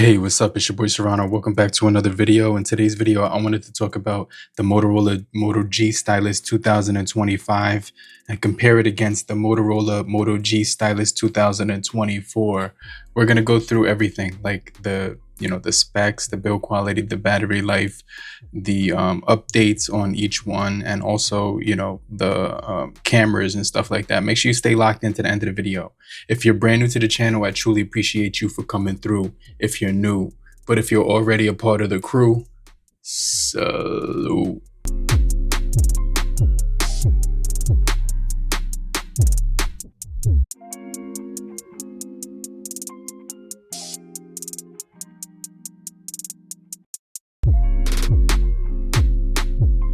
Hey, what's up? It's your boy Serrano. Welcome back to another video. In today's video, I wanted to talk about the Motorola Moto G Stylus 2025 and compare it against the Motorola Moto G Stylus 2024. We're going to go through everything, like the specs, the build quality, the battery life, the updates on each one, and also, the cameras and stuff like that. Make sure you stay locked into the end of the video. If you're brand new to the channel, I truly appreciate you for coming through if you're new. But if you're already a part of the crew, salute.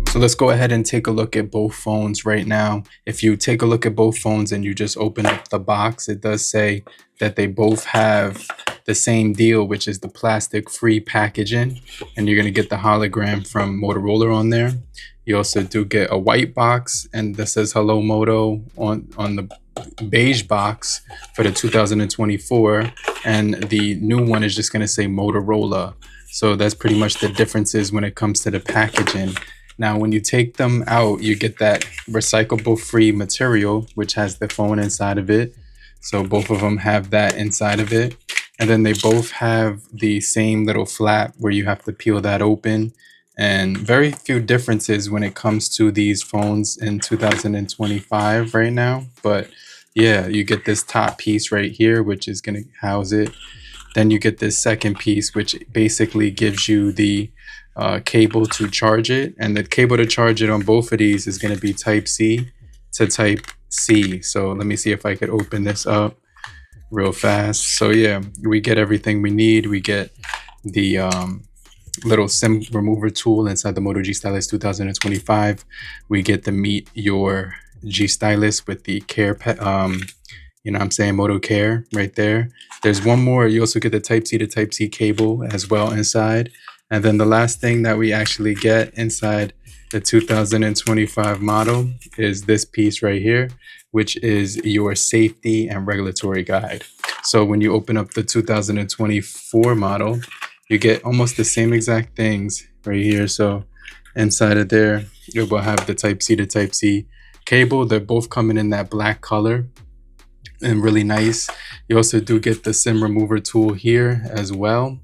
So let's go ahead and take a look at both phones right now. If you take a look at both phones and you just open up the box, it does say that they both have the same deal, which is the plastic-free packaging, and you're going to get the hologram from Motorola on there. You also do get a white box, and that says Hello Moto on the beige box for the 2024, and the new one is just going to say Motorola. So that's pretty much the differences when it comes to the packaging. Now, when you take them out, you get that recyclable free material, which has the phone inside of it. So both of them have that inside of it. And then they both have the same little flap where you have to peel that open. And very few differences when it comes to these phones in 2025 right now. But yeah, you get this top piece right here, which is going to house it. Then you get this second piece, which basically gives you the cable to charge it, and the cable to charge it on both of these is going to be type C to type C. So let me see if I could open this up real fast. So yeah, we get everything we need. We get the little SIM remover tool inside the Moto G Stylus 2025. We get to meet your G Stylus with the care Moto Care right there. There's one more. You also get the type C to type C cable as well inside. And then the last thing that we actually get inside the 2025 model is this piece right here, which is your safety and regulatory guide. So when you open up the 2024 model, you get almost the same exact things right here. So inside of there, you will have the type C to type C cable. They're both coming in that black color and really nice. You also do get the SIM remover tool here as well.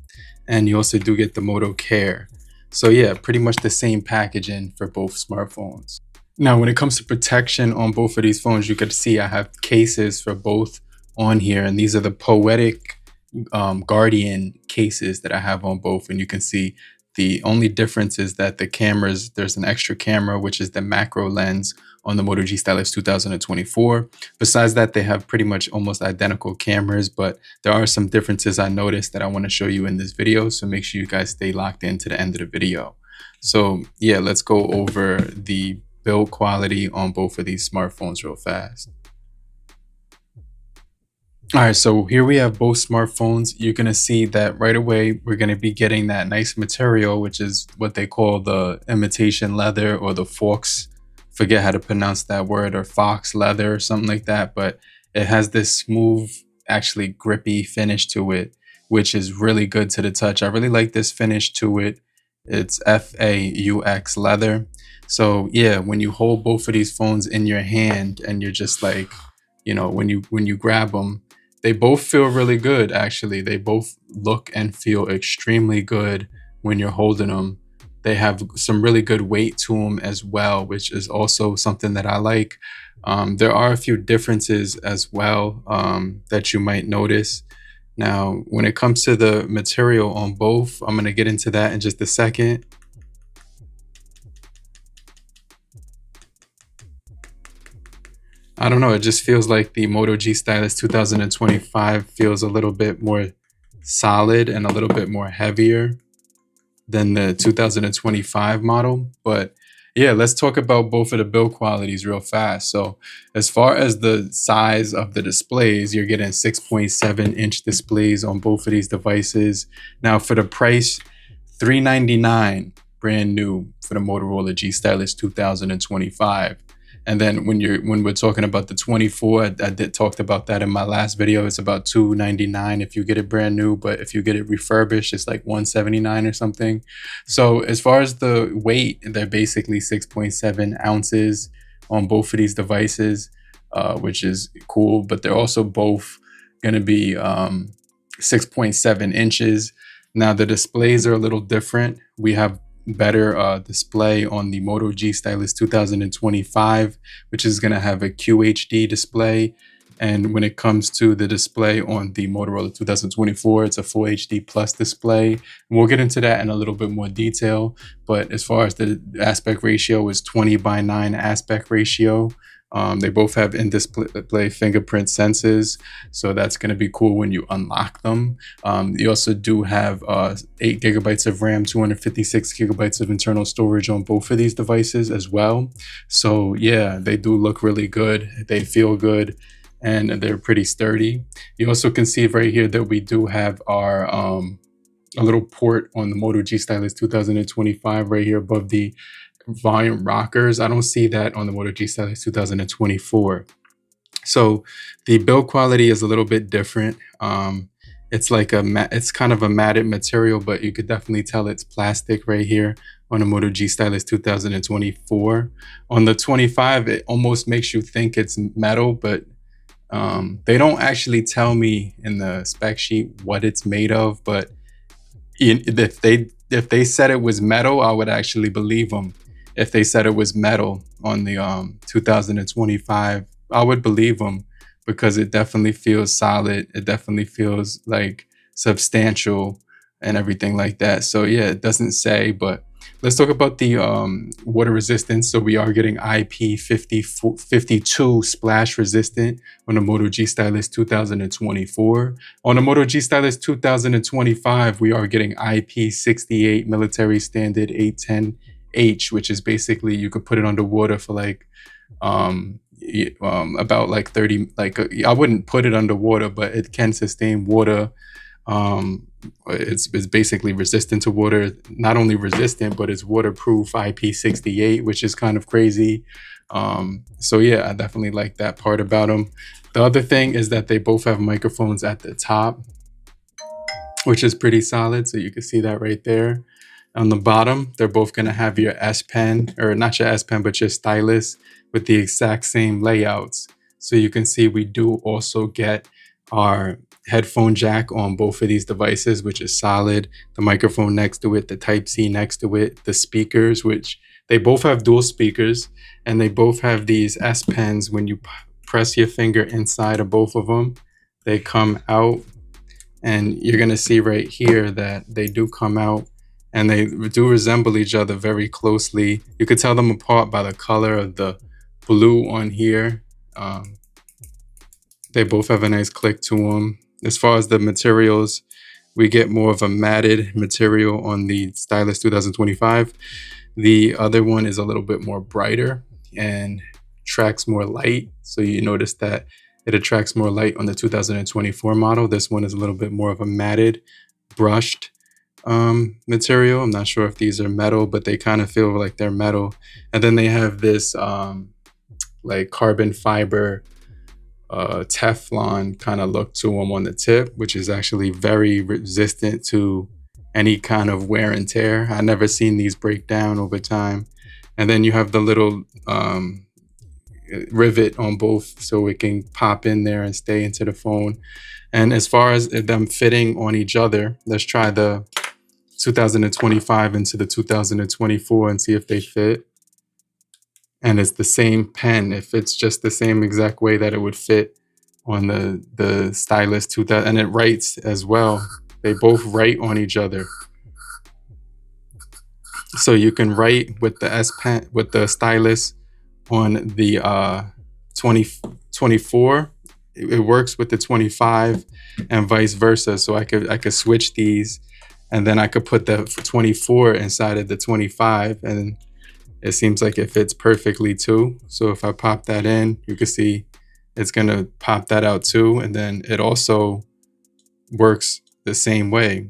And you also do get the Moto Care. So yeah, pretty much the same packaging for both smartphones. Now, when it comes to protection on both of these phones, you can see I have cases for both on here. And these are the Poetic Guardian cases that I have on both. And you can see the only difference is that the cameras, there's an extra camera, which is the macro lens on the Moto G Stylus 2024. Besides that, they have pretty much almost identical cameras, but there are some differences I noticed that I want to show you in this video. So make sure you guys stay locked in to the end of the video. So yeah, let's go over the build quality on both of these smartphones real fast. All right, so here we have both smartphones. You're going to see that right away, we're going to be getting that nice material, which is what they call the imitation leather or the fox. Forget how to pronounce that word, or fox leather or something like that. But it has this smooth, actually grippy finish to it, which is really good to the touch. I really like this finish to it. It's FAUX leather. So yeah, when you hold both of these phones in your hand and you're just like, when you grab them, they both feel really good, actually. They both look and feel extremely good when you're holding them. They have some really good weight to them as well, which is also something that I like. There are a few differences as well that you might notice. Now, when it comes to the material on both, I'm going to get into that in just a second. I don't know, it just feels like the Moto G Stylus 2025 feels a little bit more solid and a little bit more heavier than the 2025 model. But yeah, let's talk about both of the build qualities real fast. So as far as the size of the displays, you're getting 6.7-inch displays on both of these devices. Now for the price, $399 brand new for the Motorola G Stylus 2025. And then when we're talking about the 24, I did talked about that in my last video. It's about $299 if you get it brand new, but if you get it refurbished, it's like $179 or something. So as far as the weight, they're basically 6.7 ounces on both of these devices, which is cool. But they're also both going to be 6.7 inches. Now the displays are a little different. We have better display on the Moto G Stylus 2025, which is going to have a QHD display. And when it comes to the display on the Motorola 2024, it's a Full HD Plus display. And we'll get into that in a little bit more detail. But as far as the aspect ratio, is 20:9 aspect ratio. They both have in-display fingerprint sensors, so that's going to be cool when you unlock them. You also do have 8 gigabytes of RAM, 256 gigabytes of internal storage on both of these devices as well. So yeah, they do look really good. They feel good, and they're pretty sturdy. You also can see right here that we do have our a little port on the Moto G Stylus 2025 right here above the volume rockers. I don't see that on the Moto G Stylus 2024. So the build quality is a little bit different. It's like it's kind of a matted material, but you could definitely tell it's plastic right here on the Moto G Stylus 2024. On the 25, it almost makes you think it's metal, but they don't actually tell me in the spec sheet what it's made of. But if they said it was metal, I would actually believe them. If they said it was metal on the 2025, I would believe them, because it definitely feels solid. It definitely feels like substantial and everything like that. So yeah, it doesn't say, but let's talk about the water resistance. So we are getting IP52 splash resistant on the Moto G Stylus 2024. On the Moto G Stylus 2025, we are getting IP68 military standard 810H, which is basically you could put it underwater for like about like 30, like I wouldn't put it underwater, but it can sustain water. It's basically resistant to water. Not only resistant, but it's waterproof IP68, which is kind of crazy. So yeah, I definitely like that part about them. The other thing is that they both have microphones at the top, which is pretty solid. So you can see that right there. On the bottom, they're both going to have your S Pen, or not your S Pen, but your stylus with the exact same layouts. So you can see we do also get our headphone jack on both of these devices, which is solid. The microphone next to it, the Type-C next to it, the speakers, which they both have dual speakers, and they both have these S Pens. When you press your finger inside of both of them, they come out, and you're going to see right here that they do come out, and they do resemble each other very closely. You could tell them apart by the color of the blue on here. They both have a nice click to them. As far as the materials, we get more of a matted material on the Stylus 2025. The other one is a little bit more brighter and attracts more light. So you notice that it attracts more light on the 2024 model. This one is a little bit more of a matted, brushed material. I'm not sure if these are metal, but they kind of feel like they're metal. And then they have this like carbon fiber Teflon kind of look to them on the tip, which is actually very resistant to any kind of wear and tear. I never seen these break down over time. And then you have the little rivet on both, so it can pop in there and stay into the phone. And as far as them fitting on each other, let's try the 2025 into the 2024 and see if they fit. And it's the same pen. It fits just the same exact way that it would fit on the Stylus 2000, and it writes as well. They both write on each other. So you can write with the S Pen, with the Stylus on the 2024. It works with the 25 and vice versa. So I could switch these, and then I could put the 24 inside of the 25, and it seems like it fits perfectly too. So if I pop that in, you can see it's gonna pop that out too. And then it also works the same way.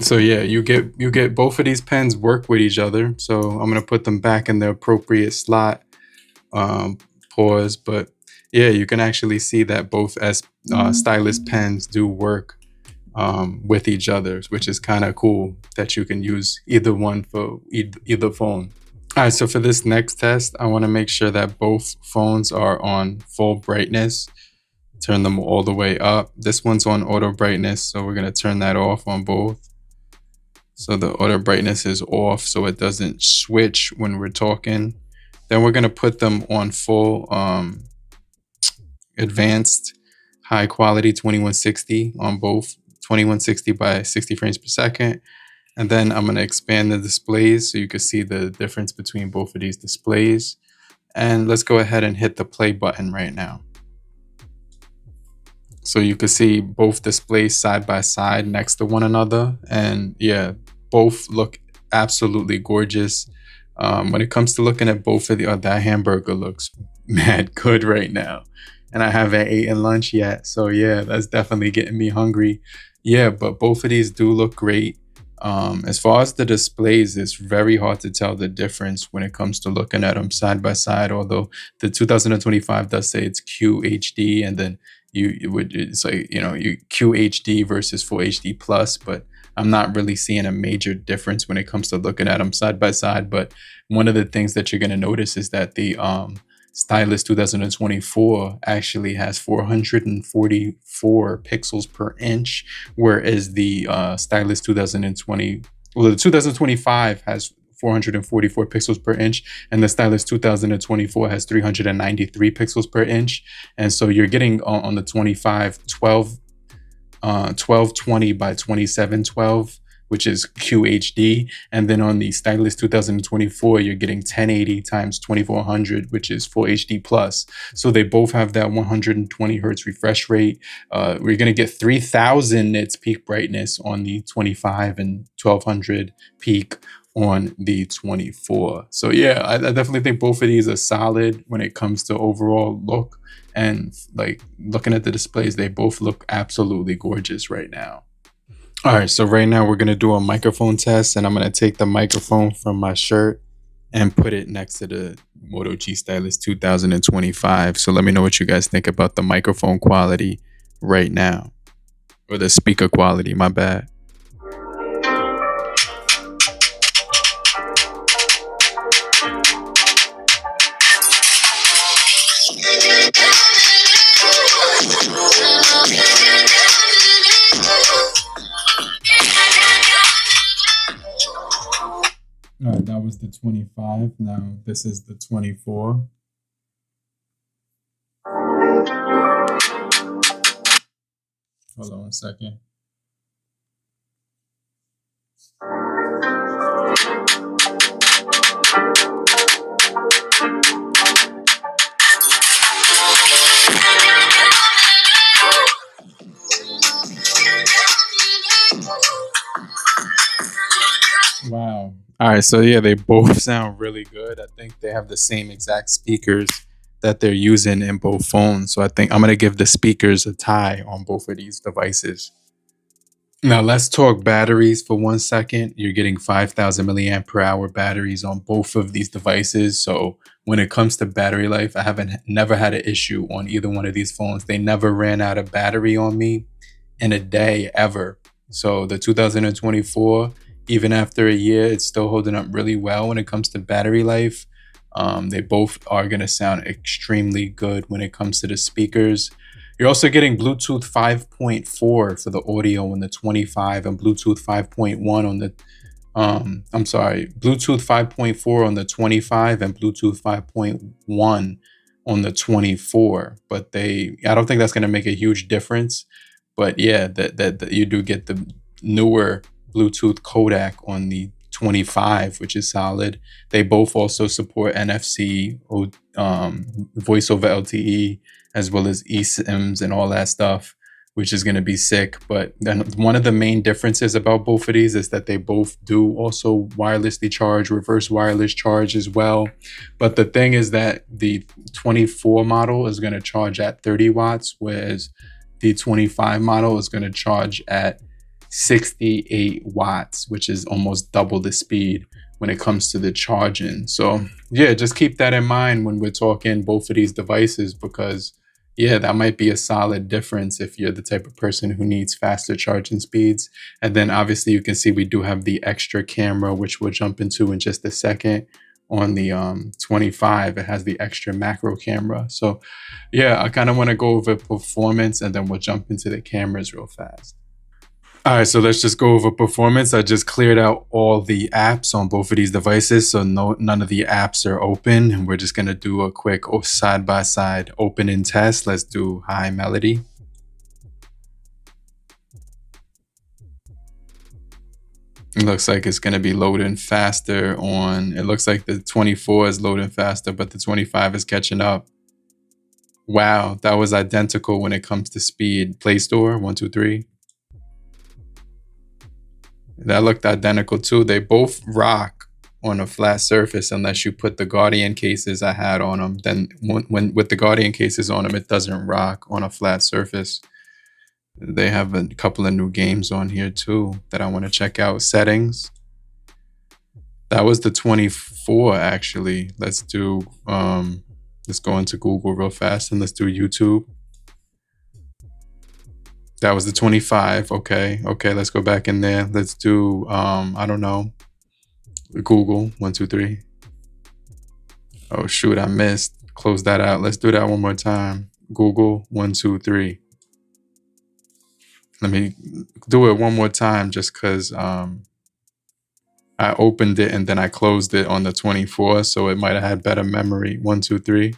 So yeah, you get both of these pens work with each other. So I'm gonna put them back in the appropriate slot. Um, Pause, but yeah, you can actually see that both Stylus pens do work with each other, which is kind of cool that you can use either one for either phone. All right, so for this next test, I want to make sure that both phones are on full brightness. Turn them all the way up. This one's on auto brightness, so we're going to turn that off on both. So the auto brightness is off so it doesn't switch when we're talking. Then we're going to put them on full advanced high quality 2160 on both, 2160 by 60 frames per second. And then I'm going to expand the displays so you can see the difference between both of these displays. And let's go ahead and hit the play button right now. So you can see both displays side by side next to one another. And yeah, both look absolutely gorgeous. When it comes to looking at both of that hamburger looks mad good right now. And I haven't eaten lunch yet. So yeah, that's definitely getting me hungry. Yeah, but both of these do look great. As far as the displays, it's very hard to tell the difference when it comes to looking at them side by side. Although the 2025 does say it's QHD, and then it's like, you QHD versus Full HD plus, but I'm not really seeing a major difference when it comes to looking at them side by side. But one of the things that you're going to notice is that the Stylus 2024 actually has 444 pixels per inch, whereas the Stylus 2025 has 444 pixels per inch, and the Stylus 2024 has 393 pixels per inch. And so you're getting on the 25 1220 by 2712, which is QHD, and then on the Stylus 2024 you're getting 1080 times 2400, which is Full HD plus. So they both have that 120 hertz refresh rate. We're going to get 3000 nits peak brightness on the 25 and 1200 peak on the 24. So yeah, I definitely think both of these are solid when it comes to overall look, and like looking at the displays, they both look absolutely gorgeous right now. All right, so right now we're going to do a microphone test, and I'm going to take the microphone from my shirt and put it next to the Moto G Stylus 2025. So let me know what you guys think about the microphone quality right now, or the speaker quality, my bad. All right, that was the 25. Now this is the 24. Hold on 1 second. Wow. All right, so yeah, they both sound really good. I think they have the same exact speakers that they're using in both phones. So I think I'm going to give the speakers a tie on both of these devices. Now let's talk batteries for 1 second. You're getting 5,000 milliamp per hour batteries on both of these devices. So when it comes to battery life, I never had an issue on either one of these phones. They never ran out of battery on me in a day ever. So the 2024, even after a year, it's still holding up really well when it comes to battery life. They both are going to sound extremely good when it comes to the speakers. You're also getting Bluetooth 5.4 for the audio on the 25, and Bluetooth 5.1 on the Bluetooth 5.4 on the 25 and Bluetooth 5.1 on the 24. But I don't think that's going to make a huge difference. But yeah, that you do get the newer Bluetooth codec on the 25, which is solid. They both also support NFC, voice over LTE, as well as eSIMs and all that stuff, which is going to be sick. But then one of the main differences about both of these is that they both do also wirelessly charge, reverse wireless charge as well. But the thing is that the 24 model is going to charge at 30 watts, whereas the 25 model is going to charge at 68 watts, which is almost double the speed when it comes to the charging. So yeah, just keep that in mind when we're talking both of these devices, because yeah, that might be a solid difference if you're the type of person who needs faster charging speeds. And then obviously you can see we do have the extra camera, which we'll jump into in just a second. On the 25, it has the extra macro camera. So yeah, I kind of want to go over performance and then we'll jump into the cameras real fast. All right, so let's just go over performance. I just cleared out all the apps on both of these devices, so none of the apps are open. And we're just gonna do a quick side-by-side open and test. Let's do high melody. It looks like it's gonna be loading faster on, it looks like the 24 is loading faster, but the 25 is catching up. Wow, that was identical when it comes to speed. Play Store, 1, 2, 3. That looked identical too. They both rock on a flat surface unless you put the Guardian cases I had on them. Then when with the Guardian cases on them, it doesn't rock on a flat surface. They have a couple of new games on here too that I want to check out. Settings. That was the 24 actually. Let's do let's go into Google real fast and let's do YouTube. That was the 25. Okay, let's go back in there. Let's do, I don't know, Google, 1, 2, 3. Oh shoot, I missed. Close that out. Let's do that one more time. Google, 1, 2, 3. Let me do it one more time just because I opened it and then I closed it on the 24, so it might have had better memory. 1, 2, 3.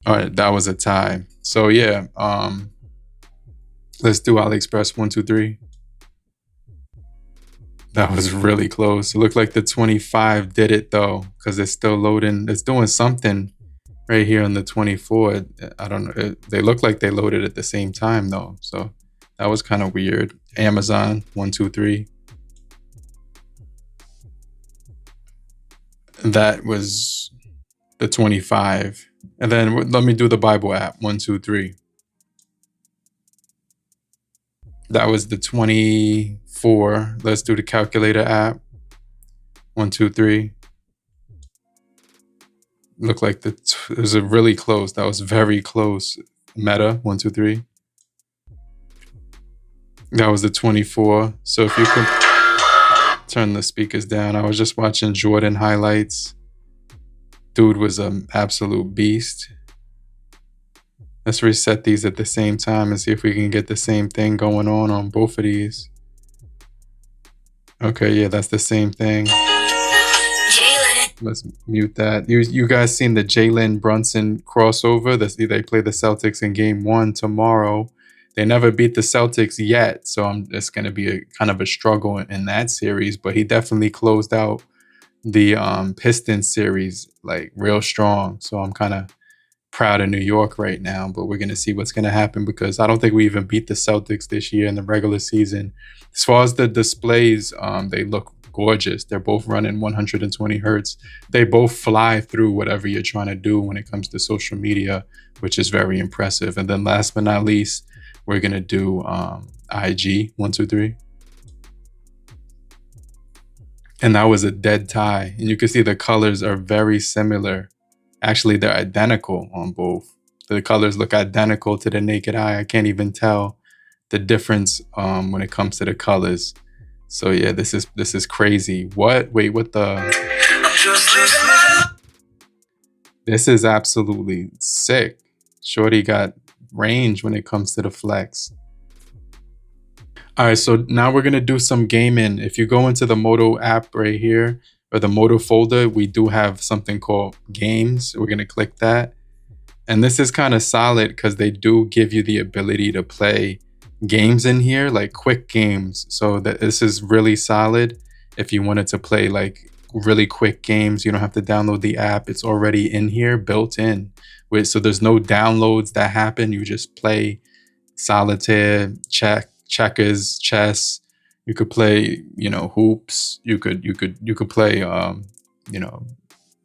All right, that was a tie. So yeah, let's do AliExpress, 1, 2, 3. That was really close. It looked like the 25 did it though, because it's still loading. It's doing something right here on the 24. I don't know. They look like they loaded at the same time though. So that was kind of weird. Amazon, 1, 2, 3. That was the 25. And then let me do the Bible app, 1, 2, 3. That was the 24. Let's do the calculator app. 1, 2, 3. Looked like it was a really close. That was very close. Meta, 1, 2, 3. That was the 24. So if you could turn the speakers down. I was just watching Jordan highlights. Dude was an absolute beast. Let's reset these at the same time and see if we can get the same thing going on both of these. Okay, yeah, that's the same thing. Let's mute that. You guys seen the Jalen Brunson crossover? They play the Celtics in game 1 tomorrow. They never beat the Celtics yet, so it's going to be a kind of a struggle in that series. But he definitely closed out the Pistons series like real strong. So I'm kind of proud of New York right now, but we're going to see what's going to happen because I don't think we even beat the Celtics this year in the regular season. As far as the displays, they look gorgeous. They're both running 120 hertz. They both fly through whatever you're trying to do when it comes to social media, which is very impressive. And then last but not least, we're going to do IG, 1, 2, 3. And that was a dead tie. And you can see the colors are very similar. Actually, they're identical on both. The colors look identical to the naked eye. I can't even tell the difference when it comes to the colors. So yeah, this is crazy. What? Wait, what the? This is absolutely sick. Shorty got range when it comes to the flex. All right, so now we're gonna do some gaming. If you go into the Moto app right here, or the Moto folder, we do have something called games. We're gonna click that. And this is kind of solid because they do give you the ability to play games in here, like quick games. So this is really solid. If you wanted to play like really quick games, you don't have to download the app. It's already in here, built in. So there's no downloads that happen. You just play solitaire, checkers, chess. You could play, hoops. You could play,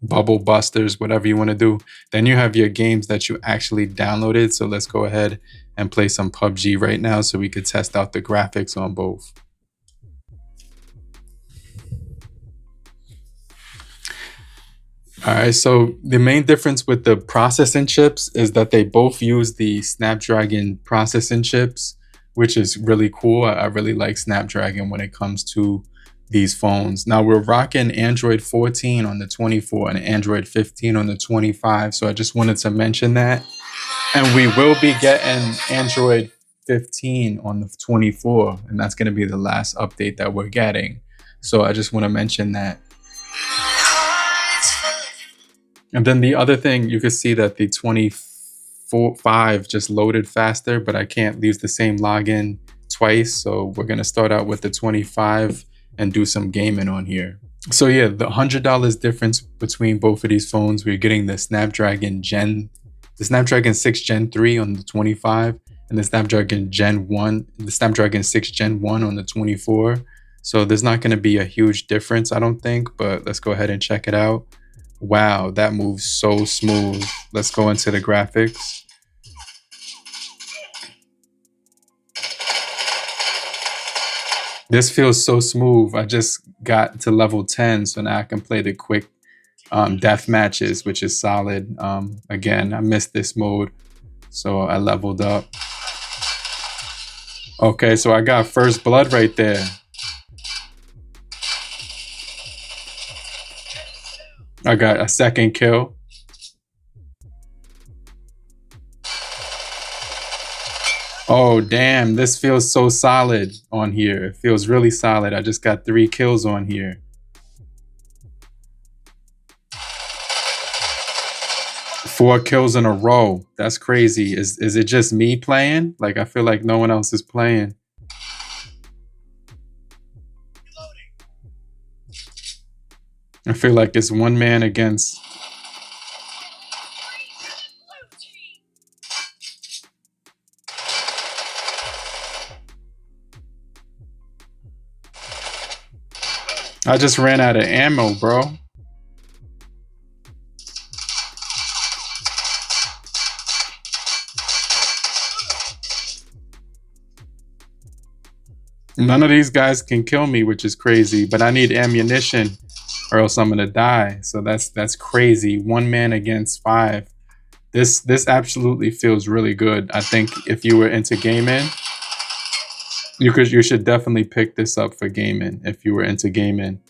bubble busters, whatever you want to do. Then you have your games that you actually downloaded. So let's go ahead and play some PUBG right now so we could test out the graphics on both. All right, so the main difference with the processing chips is that they both use the Snapdragon processing chips, which is really cool. I really like Snapdragon when it comes to these phones. Now we're rocking Android 14 on the 24 and Android 15 on the 25. So I just wanted to mention that. And we will be getting Android 15 on the 24, and that's going to be the last update that we're getting. So I just want to mention that. And then the other thing, you can see that the 25 just loaded faster, but I can't use the same login twice. So we're going to start out with the 25 and do some gaming on here. So yeah, the $100 difference between both of these phones, we're getting the Snapdragon 6 Gen 3 on the 25 and the Snapdragon 6 Gen 1 on the 24. So there's not going to be a huge difference, I don't think, but let's go ahead and check it out. Wow, that moves so smooth. Let's go into the graphics. This feels so smooth. I just got to level 10, so now I can play the quick death matches, which is solid. Again, I missed this mode, so I leveled up. Okay, so I got first blood right there. I got a second kill. Oh, damn, this feels so solid on here. It feels really solid. I just got 3 kills on here. 4 kills in a row. That's crazy. Is it just me playing? Like, I feel like no one else is playing. I feel like it's one man against. I just ran out of ammo, bro. None of these guys can kill me, which is crazy, but I need ammunition or else I'm gonna die. So that's crazy. One man against 5. This absolutely feels really good. I think if you were into gaming, you should definitely pick this up for gaming if you were into gaming.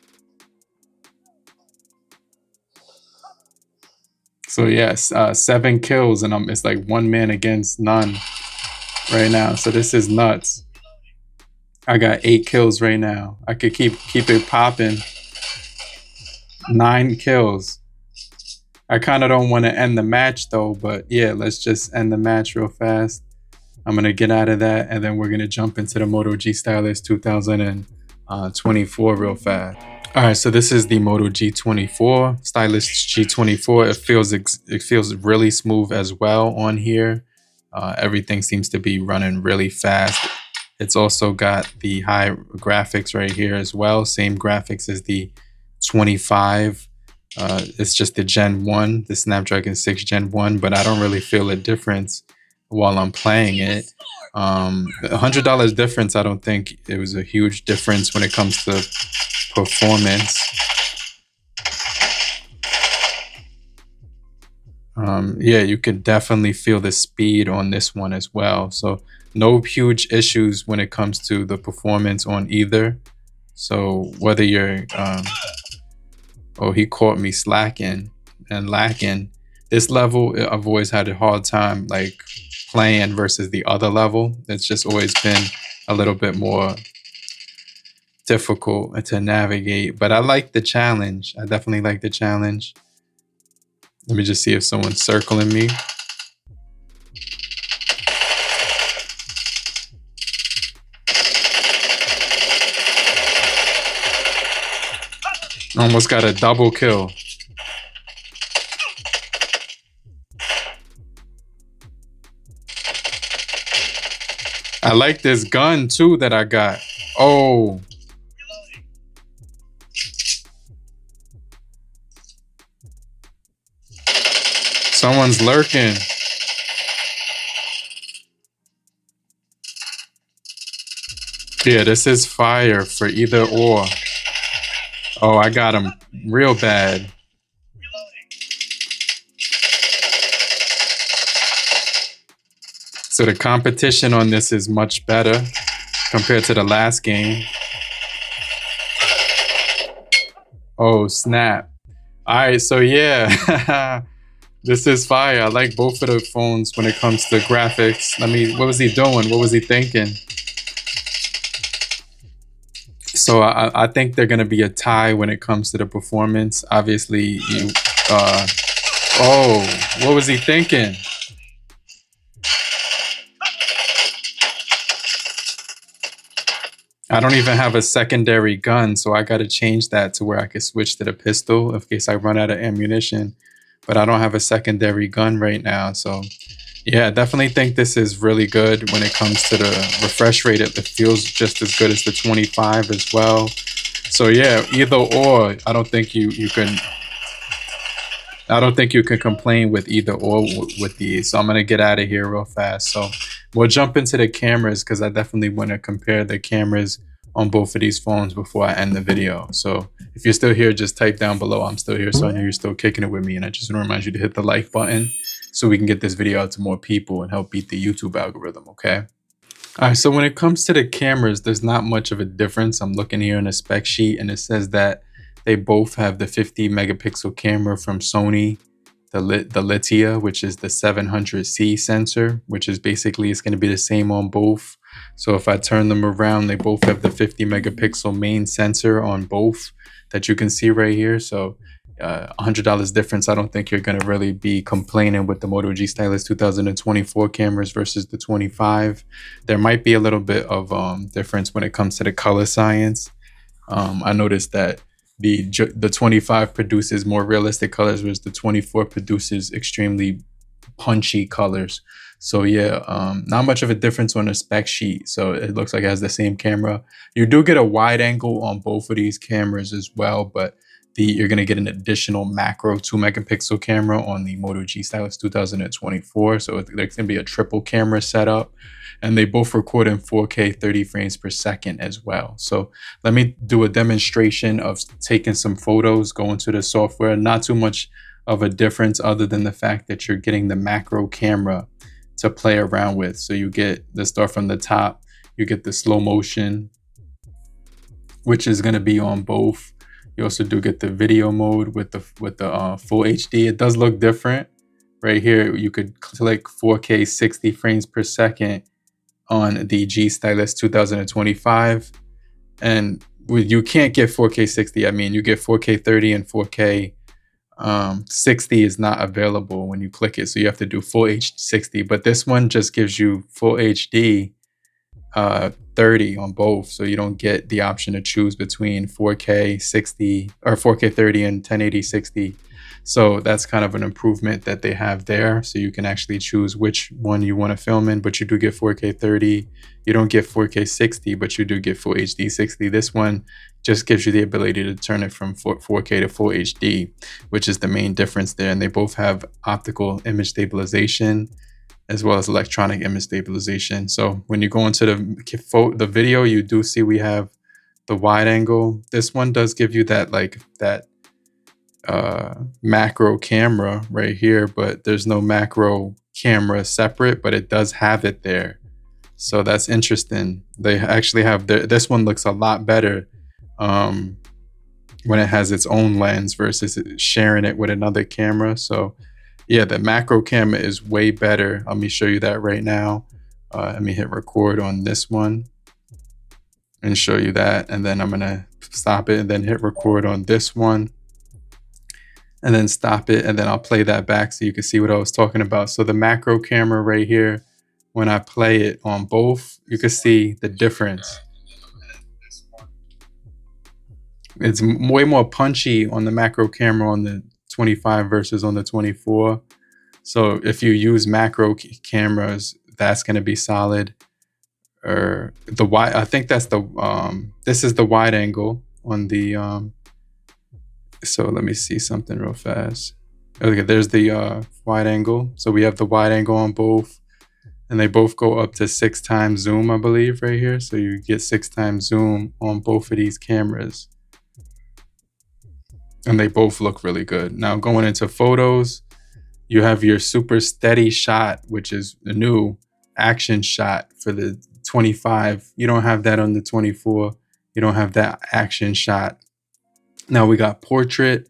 So yes, 7 kills and it's like one man against none right now. So this is nuts. I got 8 kills right now. I could keep it popping. 9 kills. I kind of don't want to end the match though, but yeah, let's just end the match real fast. I'm going to get out of that and then we're going to jump into the Moto G Stylus 2024 real fast. All right, so this is the Moto G24, Stylus G24. It feels really smooth as well on here. Everything seems to be running really fast. It's also got the high graphics right here as well. Same graphics as the 25. It's just the Gen 1, the Snapdragon 6 Gen 1, but I don't really feel a difference while I'm playing it. $100 difference, I don't think it was a huge difference when it comes to performance. Yeah, you can definitely feel the speed on this one as well. So no huge issues when it comes to the performance on either. So whether you're, oh, he caught me slacking and lacking. This level, I've always had a hard time like playing versus the other level. It's just always been a little bit more difficult to navigate, but I like the challenge. I definitely like the challenge. Let me just see if someone's circling me. Almost got a double kill. I like this gun too that I got. Oh. someone's lurking. Yeah, this is fire for either or. Oh, I got him real bad. So the competition on this is much better compared to the last game. Oh, snap. All right, so yeah, this is fire. I like both of the phones when it comes to graphics. What was he doing? What was he thinking? So I think they're going to be a tie when it comes to the performance. Obviously, oh, what was he thinking? I don't even have a secondary gun, so I got to change that to where I could switch to the pistol in case I run out of ammunition. But I don't have a secondary gun right now, so yeah, I definitely think this is really good when it comes to the refresh rate. It feels just as good as the 25 as well. So yeah, either or, I don't think you can complain with either or with these. So I'm gonna get out of here real fast. So we'll jump into the cameras because I definitely want to compare the cameras on both of these phones before I end the video. So if you're still here, just type down below I'm still here, so I know you're still kicking it with me. And I just want to remind you to hit the like button so we can get this video out to more people and help beat the YouTube algorithm, okay? All right, so when it comes to the cameras, there's not much of a difference. I'm looking here in the spec sheet and it says that they both have the 50 megapixel camera from Sony, the LYTIA, which is the 700C sensor, which is basically, it's going to be the same on both. So if I turn them around, they both have the 50 megapixel main sensor on both that you can see right here. So $100 difference. I don't think you're going to really be complaining with the Moto G Stylus 2024 cameras versus the 25. There might be a little bit of difference when it comes to the color science. I noticed that the 25 produces more realistic colors, whereas the 24 produces extremely punchy colors. So yeah, not much of a difference on the spec sheet. So it looks like it has the same camera. You do get a wide angle on both of these cameras as well, but you're going to get an additional macro 2 megapixel camera on the Moto G Stylus 2024. So there's going to be a triple camera setup, and they both record in 4K 30 frames per second as well. So let me do a demonstration of taking some photos, going to the software. Not too much of a difference other than the fact that you're getting the macro camera to play around with. So you get the start from the top, you get the slow motion, which is going to be on both. You also do get the video mode with the full HD. It does look different. Right here, you could click 4K 60 frames per second on the G Stylus 2025. And you can't get 4K 60. I mean, you get 4K 30 and 4K 60 is not available when you click it. So you have to do full HD 60. But this one just gives you full HD 30 on both, so you don't get the option to choose between 4K 60 or 4K 30 and 1080 60. So that's kind of an improvement that they have there. So you can actually choose which one you want to film in, but you do get 4K 30. You don't get 4K 60, but you do get full HD 60. This one just gives you the ability to turn it from 4K to full HD, which is the main difference there. And they both have optical image stabilization as well as electronic image stabilization. So when you go into the video, you do see we have the wide angle. This one does give you that macro camera right here, but there's no macro camera separate, but it does have it there. So that's interesting. They actually have this one looks a lot better when it has its own lens versus sharing it with another camera. So yeah, the macro camera is way better. Let me show you that right now. Let me hit record on this one and show you that. And then I'm gonna stop it and then hit record on this one and then stop it. And then I'll play that back so you can see what I was talking about. So the macro camera right here, when I play it on both, you can see the difference. It's way more punchy on the macro camera on the 25 versus on the 24. So if you use macro cameras, that's going to be solid. Or the wide, I think that's the this is the wide angle on the so let me see something real fast. Okay, there's the wide angle. So we have the wide angle on both, and they both go up to 6 times zoom, I believe, right here. So you get 6 times zoom on both of these cameras, and they both look really good. Now going into photos, you have your super steady shot, which is the new action shot for the 25. You don't have that on the 24. You don't have that action shot. Now we got portrait.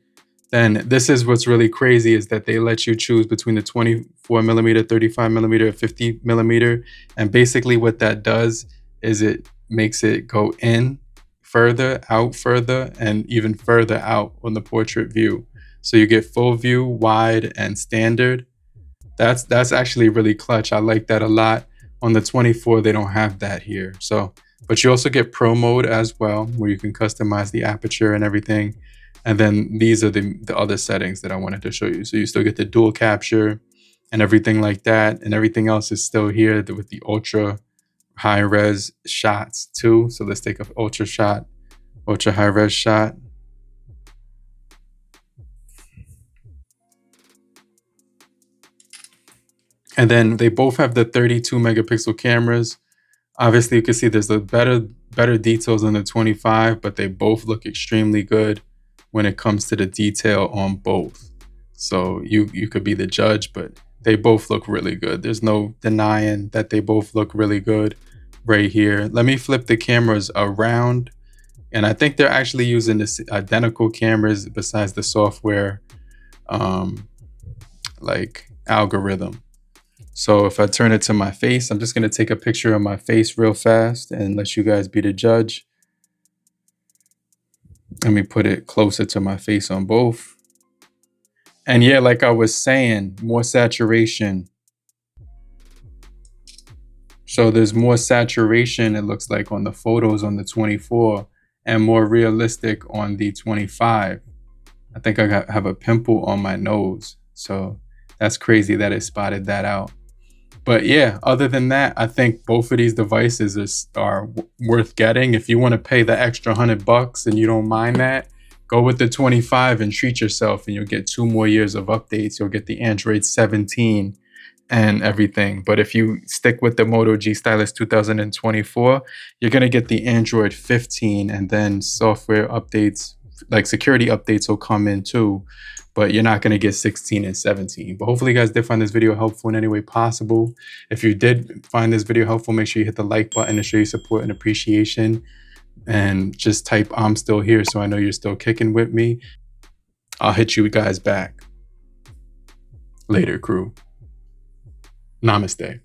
Then this is what's really crazy, is that they let you choose between the 24 millimeter, 35 millimeter, 50 millimeter. And basically what that does is it makes it go in further, out further, and even further out on the portrait view. So you get full view, wide, and standard. That's actually really clutch. I like that a lot. On the 24, they don't have that here. So, but you also get pro mode as well, where you can customize the aperture and everything. And then these are the other settings that I wanted to show you. So you still get the dual capture and everything like that. And everything else is still here with the ultra high res shots too. So let's take an ultra high res shot. And then they both have the 32 megapixel cameras. Obviously you can see there's the better details on the 25, but they both look extremely good when it comes to the detail on both. So you could be the judge, but they both look really good. There's no denying that they both look really good right here. Let me flip the cameras around. And I think they're actually using this identical cameras besides the software like algorithm. So if I turn it to my face, I'm just going to take a picture of my face real fast and let you guys be the judge. Let me put it closer to my face on both. And yeah, like I was saying, more saturation. So there's more saturation, it looks like, on the photos on the 24 and more realistic on the 25. I think I have a pimple on my nose. So that's crazy that it spotted that out. But yeah, other than that, I think both of these devices are worth getting. If you want to pay the extra $100 and you don't mind that, go with the 25 and treat yourself, and you'll get 2 more years of updates. You'll get the Android 17 and everything. But if you stick with the Moto G Stylus 2024, you're going to get the Android 15, and then software updates, like security updates, will come in too. But you're not going to get 16 and 17. But hopefully you guys did find this video helpful in any way possible. If you did find this video helpful, make sure you hit the like button to show your support and appreciation. And just type "I'm still here" so I know you're still kicking with me. I'll hit you guys back. Later, crew. Namaste.